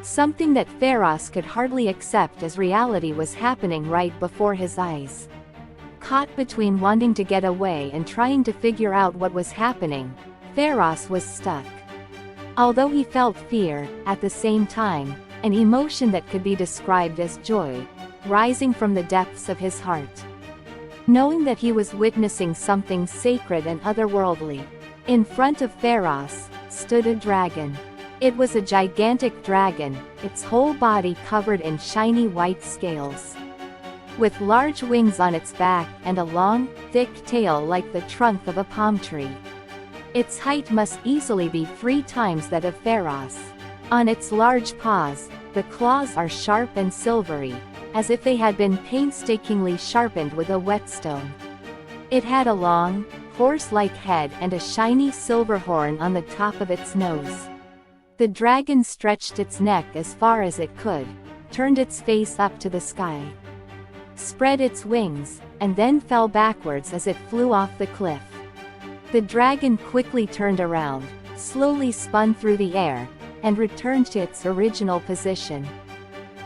Something that Pharos could hardly accept as reality was happening right before his eyes. Caught between wanting to get away and trying to figure out what was happening, Pharos was stuck. Although he felt fear, at the same time, an emotion that could be described as joy, rising from the depths of his heart. Knowing that he was witnessing something sacred and otherworldly. In front of Pharos, stood a dragon. It was a gigantic dragon, its whole body covered in shiny white scales. With large wings on its back and a long, thick tail like the trunk of a palm tree. Its height must easily be 3 times that of Pharos. On its large paws, the claws are sharp and silvery, as if they had been painstakingly sharpened with a whetstone. It had a long, horse-like head and a shiny silver horn on the top of its nose. The dragon stretched its neck as far as it could, turned its face up to the sky, spread its wings, and then fell backwards as it flew off the cliff. The dragon quickly turned around, slowly spun through the air, and returned to its original position.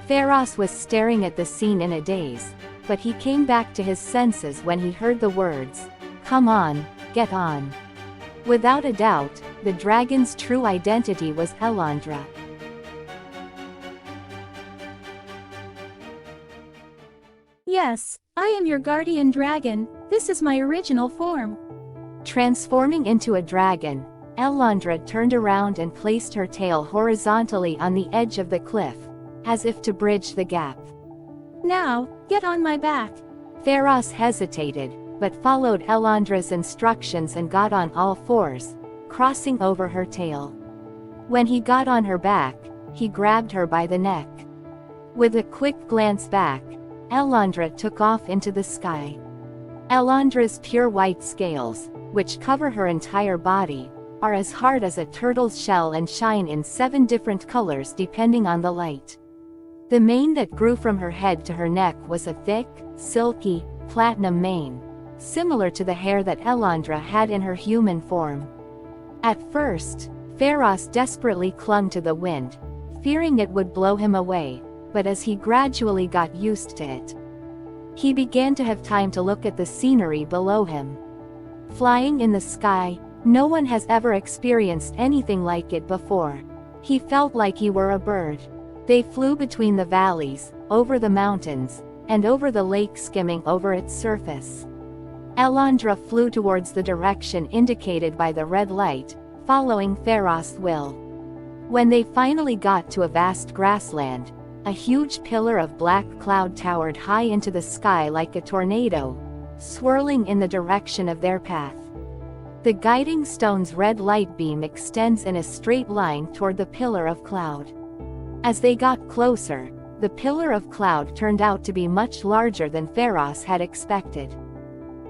Pharos was staring at the scene in a daze, but he came back to his senses when he heard the words, "Come on, get on." Without a doubt, the dragon's true identity was Elandra. Yes, I am your guardian dragon, this is my original form. Transforming into a dragon, Elandra turned around and placed her tail horizontally on the edge of the cliff, as if to bridge the gap. Now, get on my back. Pharos hesitated, but followed Elandra's instructions and got on all fours, crossing over her tail. When he got on her back, he grabbed her by the neck. With a quick glance back, Elandra took off into the sky. Elandra's pure white scales, which cover her entire body, are as hard as a turtle's shell and shine in 7 different colors depending on the light. The mane that grew from her head to her neck was a thick, silky, platinum mane, similar to the hair that Elandra had in her human form. At first, Pharos desperately clung to the wind, fearing it would blow him away, but as he gradually got used to it, he began to have time to look at the scenery below him. Flying in the sky, no one has ever experienced anything like it before. He felt like he were a bird. They flew between the valleys, over the mountains, and over the lake skimming over its surface. Elandra flew towards the direction indicated by the red light, following Pharos' will. When they finally got to a vast grassland, a huge pillar of black cloud towered high into the sky like a tornado, swirling in the direction of their path. The guiding stone's red light beam extends in a straight line toward the pillar of cloud. As they got closer, the pillar of cloud turned out to be much larger than Pharos had expected.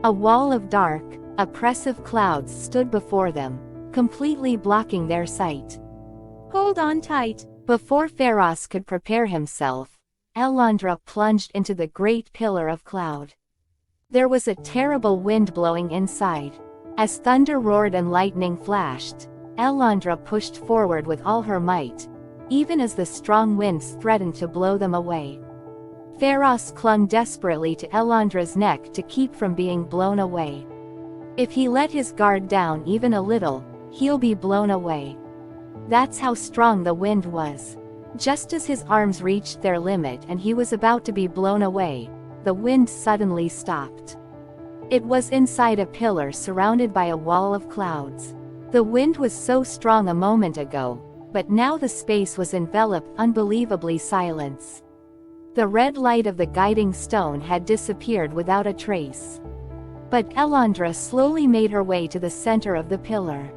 A wall of dark, oppressive clouds stood before them, completely blocking their sight. Hold on tight. Before Pharos could prepare himself, Elandra plunged into the great pillar of cloud. There was a terrible wind blowing inside. As thunder roared and lightning flashed, Elandra pushed forward with all her might, even as the strong winds threatened to blow them away. Pharos clung desperately to Elandra's neck to keep from being blown away. If he let his guard down even a little, he'll be blown away. That's how strong the wind was. Just as his arms reached their limit and he was about to be blown away, the wind suddenly stopped. It was inside a pillar surrounded by a wall of clouds. The wind was so strong a moment ago, but now the space was enveloped unbelievably silence. The red light of the guiding stone had disappeared without a trace. But Elandra slowly made her way to the center of the pillar.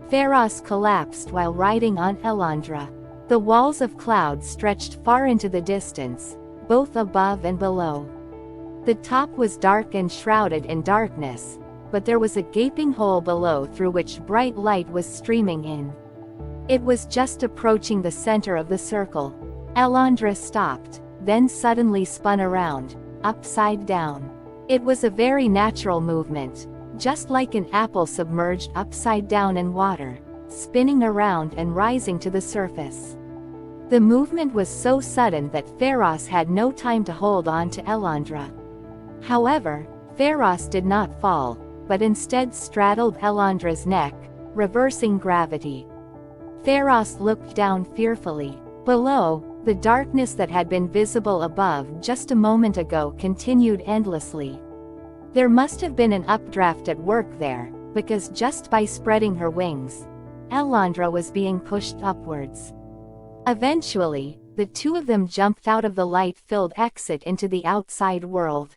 Pharos collapsed while riding on Elandra. The walls of clouds stretched far into the distance, both above and below. The top was dark and shrouded in darkness, but there was a gaping hole below through which bright light was streaming in. It was just approaching the center of the circle. Elandra stopped, then suddenly spun around, upside down. It was a very natural movement, just like an apple submerged upside down in water, spinning around and rising to the surface. The movement was so sudden that Pharos had no time to hold on to Elandra. However, Pharos did not fall, but instead straddled Elandra's neck, reversing gravity. Pharos looked down fearfully. Below, the darkness that had been visible above just a moment ago continued endlessly. There must have been an updraft at work there, because just by spreading her wings, Elandra was being pushed upwards. Eventually, the two of them jumped out of the light-filled exit into the outside world.